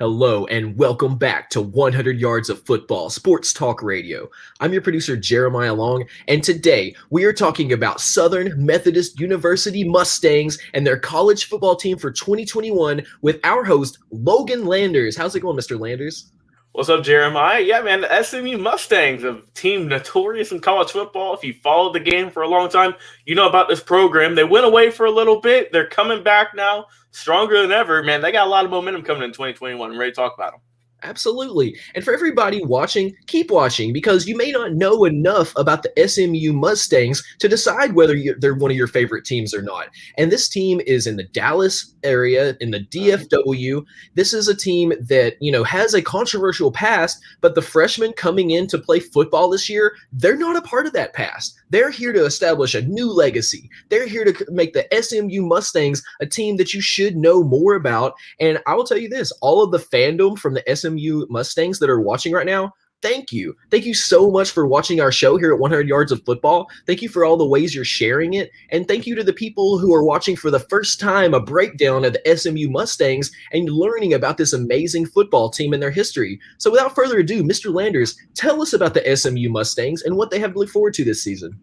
Hello and welcome back to 100 Yards of Football Sports Talk Radio. I'm your producer Jeremiah Long, and today we are talking about Southern Methodist University Mustangs and their college football team for 2021 with our host Logan Landers. How's it going, Mr. Landers? What's up, Jeremiah? Yeah, man, the SMU Mustangs, a team notorious in college football. If you followed the game for a long time, you know about this program. They went away for a little bit. They're coming back now, stronger than ever. Man, they got a lot of momentum coming in 2021. I'm ready to talk about them. Absolutely. And for everybody watching, keep watching because you may not know enough about the SMU Mustangs to decide whether they're one of your favorite teams or not. And this team is in the Dallas area, in the DFW. This is a team that, has a controversial past, but the freshmen coming in to play football this year, they're not a part of that past. They're here to establish a new legacy. They're here to make the SMU Mustangs a team that you should know more about. And I will tell you this, all of the fandom from the SMU Mustangs that are watching right now, thank you. Thank you so much for watching our show here at 100 Yards of Football. Thank you for all the ways you're sharing it. And thank you to the people who are watching for the first time a breakdown of the SMU Mustangs and learning about this amazing football team and their history. So without further ado, Mr. Landers, tell us about the SMU Mustangs and what they have to look forward to this season.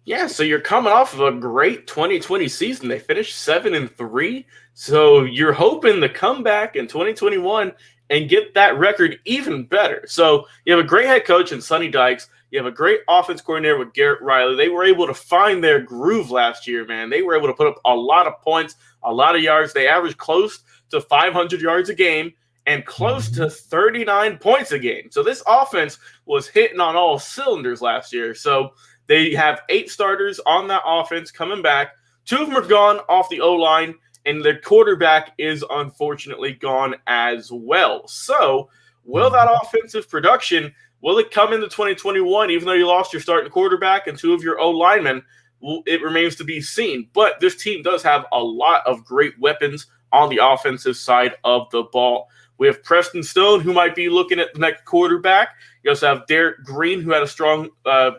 Yeah, so you're coming off of a great 2020 season. They finished 7-3. So you're hoping to come back in 2021 and get that record even better. So you have a great head coach in Sonny Dykes. You have a great offense coordinator with Garrett Riley. They were able to find their groove last year, man. They were able to put up a lot of points, a lot of yards. They averaged close to 500 yards a game and close to 39 points a game. So this offense was hitting on all cylinders last year. So they have 8 starters on that offense coming back. 2 of them are gone off the O-line, and their quarterback is unfortunately gone as well. So will that offensive production, will it come into 2021, even though you lost your starting quarterback and 2 of your O-linemen? It remains to be seen. But this team does have a lot of great weapons on the offensive side of the ball. We have Preston Stone, who might be looking at the next quarterback. You also have Derek Green, who had a strong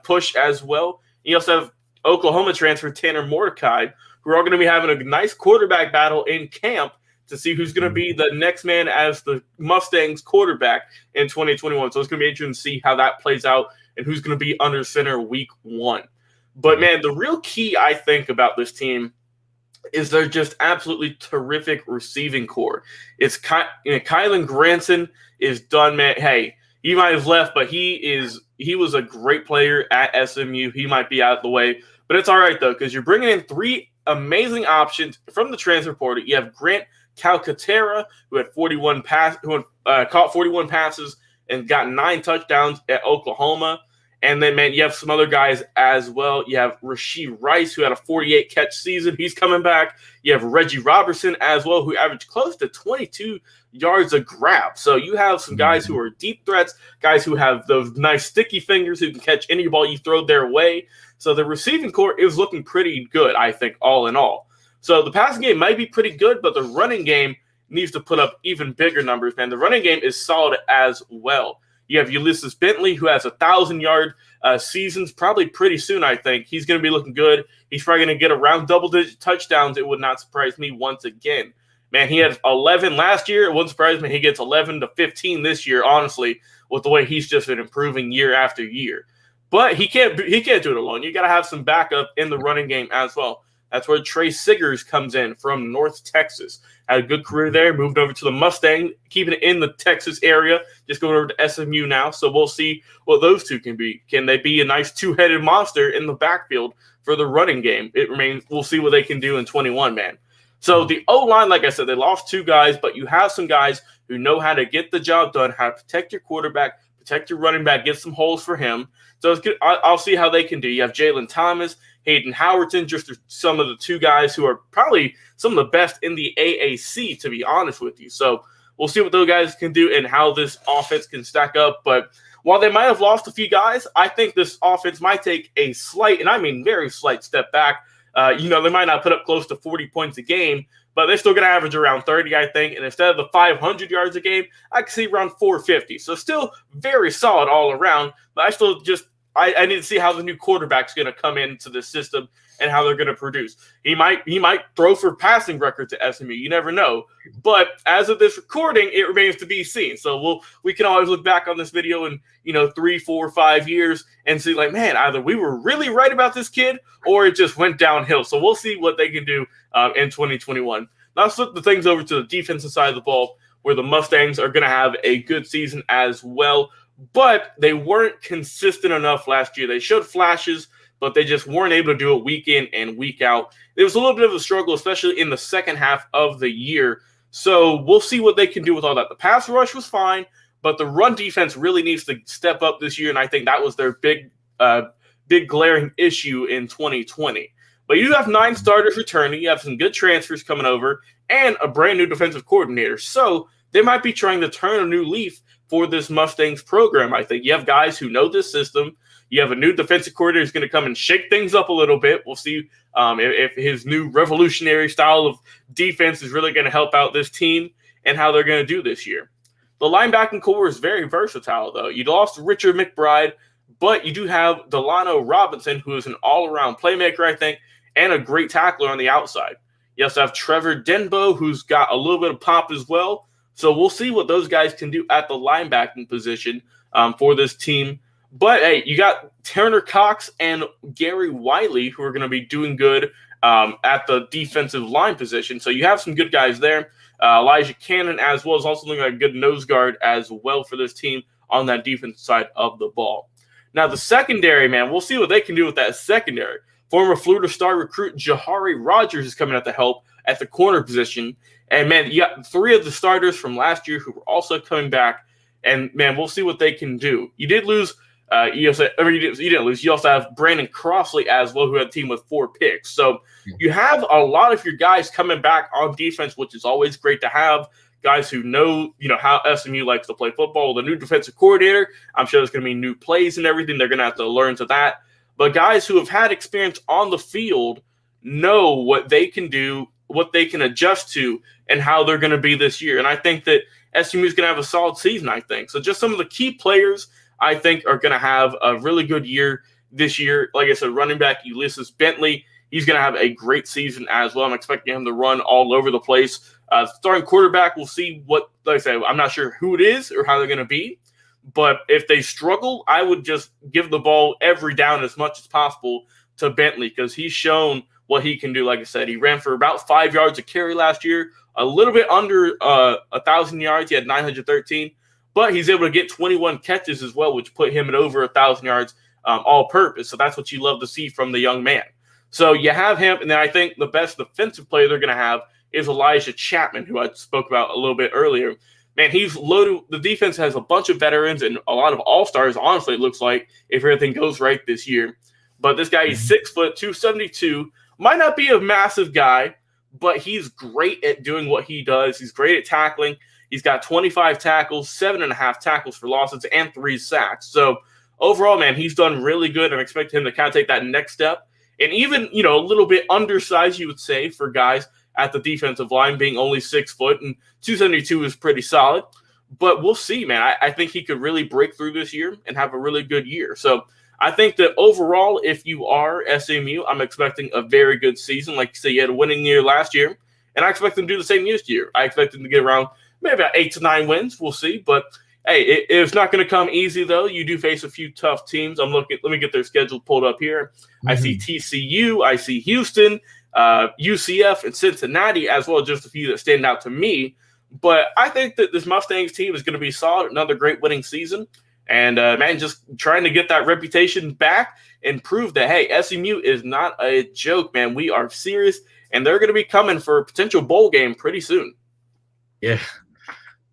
push as well. You also have Oklahoma transfer Tanner Mordecai, who are all going to be having a nice quarterback battle in camp to see who's going to be the next man as the Mustangs quarterback in 2021. So it's going to be interesting to see how that plays out and who's going to be under center week 1. But, man, the real key, I think, about this team is they're just absolutely terrific receiving core. It's Kylan Granson is done, man. Hey, he might have left, but he was a great player at SMU. He might be out of the way, but it's all right though because you're bringing in 3 amazing options from the transfer portal. You have Grant Calcaterra, who had caught 41 passes and got 9 touchdowns at Oklahoma. And then, man, you have some other guys as well. You have Rasheed Rice, who had a 48-catch season. He's coming back. You have Reggie Robertson as well, who averaged close to 22 yards a grab. So you have some guys who are deep threats, guys who have those nice sticky fingers who can catch any ball you throw their way. So the receiving core is looking pretty good, I think, all in all. So the passing game might be pretty good, but the running game needs to put up even bigger numbers, man. The running game is solid as well. You have Ulysses Bentley, who has 1,000-yard seasons probably pretty soon, I think. He's going to be looking good. He's probably going to get around double-digit touchdowns. It would not surprise me once again. Man, he had 11 last year. It wouldn't surprise me he gets 11 to 15 this year, honestly, with the way he's just been improving year after year. But he can't do it alone. You got to have some backup in the running game as well. That's where Trey Siggers comes in from North Texas. Had a good career there, moved over to the Mustang, keeping it in the Texas area, just going over to SMU now. So we'll see what those two can be. Can they be a nice 2-headed monster in the backfield for the running game? We'll see what they can do in 21, man. So the O-line, like I said, they lost 2 guys, but you have some guys who know how to get the job done, how to protect your quarterback, protect your running back, get some holes for him. So it's good. I'll see how they can do. You have Jalen Thomas, Hayden Howerton, just some of the 2 guys who are probably some of the best in the AAC, to be honest with you. So we'll see what those guys can do and how this offense can stack up. But while they might have lost a few guys, I think this offense might take a slight, and I mean very slight step back. They might not put up close to 40 points a game, but they're still going to average around 30, I think. And instead of the 500 yards a game, I can see around 450. So still very solid all around, but I need to see how the new quarterback's going to come into the system and how they're going to produce. He might throw for passing records at SMU. You never know. But as of this recording, it remains to be seen. So we can always look back on this video in 3, 4, 5 years and see, like, man, either we were really right about this kid or it just went downhill. So we'll see what they can do in 2021. Now let's flip the things over to the defensive side of the ball, where the Mustangs are going to have a good season as well. But they weren't consistent enough last year. They showed flashes, but they just weren't able to do it week in and week out. It was a little bit of a struggle, especially in the second half of the year. So we'll see what they can do with all that. The pass rush was fine, but the run defense really needs to step up this year, and I think that was their big glaring issue in 2020. But you do have 9 starters returning. You have some good transfers coming over and a brand new defensive coordinator. So they might be trying to turn a new leaf for this Mustangs program, I think. You have guys who know this system. You have a new defensive coordinator who's going to come and shake things up a little bit. We'll see if his new revolutionary style of defense is really going to help out this team and how they're going to do this year. The linebacking core is very versatile, though. You lost Richard McBride, but you do have Delano Robinson, who is an all-around playmaker, I think, and a great tackler on the outside. You also have Trevor Denbo, who's got a little bit of pop as well. So we'll see what those guys can do at the linebacking position for this team. But, hey, you got Turner Cox and Gary Wiley, who are going to be doing good at the defensive line position. So you have some good guys there. Elijah Cannon as well is also looking like a good nose guard as well for this team on that defensive side of the ball. Now, the secondary, man, we'll see what they can do with that secondary. Former Florida Star recruit Jahari Rogers is coming out to help at the corner position. And, man, you got 3 of the starters from last year who were also coming back. And, man, we'll see what they can do. You did lose you didn't lose. You also have Brandon Crossley as well, who had a team with 4 picks. So you have a lot of your guys coming back on defense, which is always great to have. Guys who know, how SMU likes to play football. The new defensive coordinator, I'm sure there's going to be new plays and everything. They're going to have to learn to that. But guys who have had experience on the field know what they can do, what they can adjust to, and how they're going to be this year. And I think that SMU is going to have a solid season, I think. So just some of the key players, I think, are going to have a really good year this year. Like I said, running back Ulysses Bentley, he's going to have a great season as well. I'm expecting him to run all over the place. Starting quarterback, we'll see what, like I said, I'm not sure who it is or how they're going to be. But if they struggle, I would just give the ball every down as much as possible to Bentley, because he's shown what he can do. Like I said, he ran for about 5 yards a carry last year, a little bit under 1,000 yards. He had 913, but he's able to get 21 catches as well, which put him at over 1,000 yards all-purpose. So that's what you love to see from the young man. So you have him, and then I think the best defensive player they're going to have is Elijah Chapman, who I spoke about a little bit earlier. Man, he's loaded. The defense has a bunch of veterans and a lot of all-stars, honestly, it looks like, if everything goes right this year. But this guy, he's 6 foot, 272, might not be a massive guy, but he's great at doing what he does. He's great at tackling. He's got 25 tackles, 7.5 tackles for losses, and 3 sacks. So overall, man, he's done really good. I'm expecting him to kind of take that next step. And even, a little bit undersized, you would say, for guys at the defensive line, being only 6 foot, and 272 is pretty solid. But we'll see, man. I think he could really break through this year and have a really good year. So I think that overall, if you are SMU, I'm expecting a very good season. Like you said, you had a winning year last year, and I expect them to do the same this year. I expect them to get around maybe about 8 to 9 wins. We'll see. But, hey, it's not going to come easy, though. You do face a few tough teams. Let me get their schedule pulled up here. Mm-hmm. I see TCU. I see Houston, UCF, and Cincinnati, as well as just a few that stand out to me. But I think that this Mustangs team is going to be solid. Another great winning season. And, man, just trying to get that reputation back and prove that, hey, SMU is not a joke, man. We are serious, and they're going to be coming for a potential bowl game pretty soon. Yeah,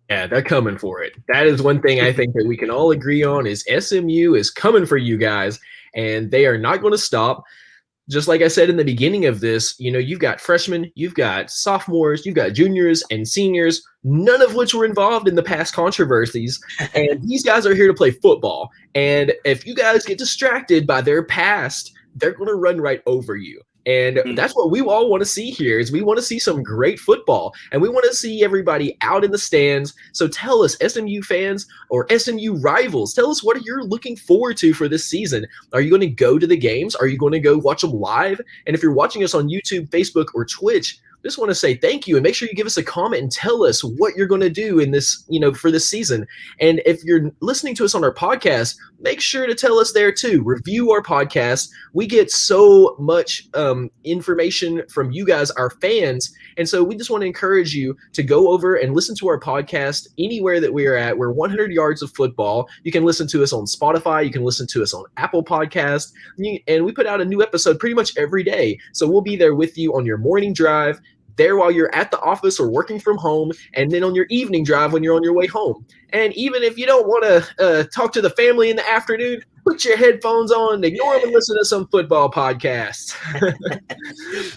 they're coming for it. That is one thing I think that we can all agree on is SMU is coming for you guys, and they are not going to stop. Just like I said in the beginning of this, you've got freshmen, you've got sophomores, you've got juniors and seniors, none of which were involved in the past controversies. And these guys are here to play football. And if you guys get distracted by their past, they're going to run right over you. And that's what we all want to see here is we want to see some great football, and we want to see everybody out in the stands. So tell us, SMU fans or SMU rivals, tell us what you're looking forward to for this season. Are you going to go to the games? Are you going to go watch them live? And if you're watching us on YouTube, Facebook, or Twitch, just want to say thank you and make sure you give us a comment and tell us what you're going to do in this, for this season. And if you're listening to us on our podcast, make sure to tell us there too. Review our podcast. We get so much information from you guys, our fans. And so we just want to encourage you to go over and listen to our podcast anywhere that we are at. We're 100 Yards of Football. You can listen to us on Spotify. You can listen to us on Apple Podcast. And we put out a new episode pretty much every day. So we'll be there with you on your morning drive, there while you're at the office or working from home, and then on your evening drive when you're on your way home. And even if you don't want to talk to the family in the afternoon, put your headphones on, ignore them, and listen to some football podcasts.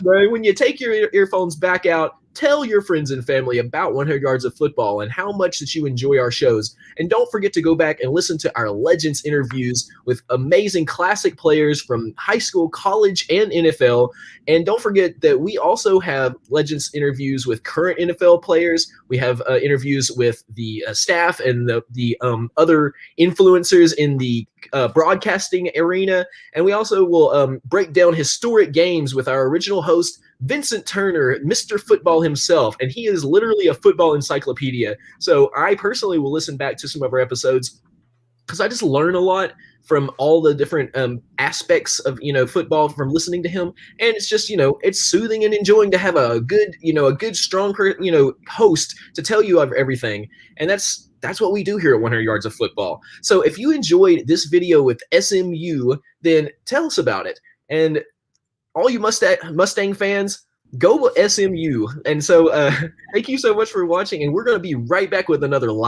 But when you take your earphones back out, tell your friends and family about 100 Yards of Football and how much that you enjoy our shows. And don't forget to go back and listen to our Legends interviews with amazing classic players from high school, college, and NFL. And don't forget that we also have Legends interviews with current NFL players. We have interviews with the staff and the other influencers in the broadcasting arena. And we also will break down historic games with our original host, Vincent Turner, Mr. Football himself, and he is literally a football encyclopedia. So I personally will listen back to some of our episodes because I just learn a lot from all the different aspects of football from listening to him, and it's just it's soothing and enjoying to have a good strong host to tell you of everything, and that's what we do here at 100 Yards of Football. So if you enjoyed this video with SMU, then tell us about it. And all you Mustang fans, go SMU. And so thank you so much for watching, and we're going to be right back with another live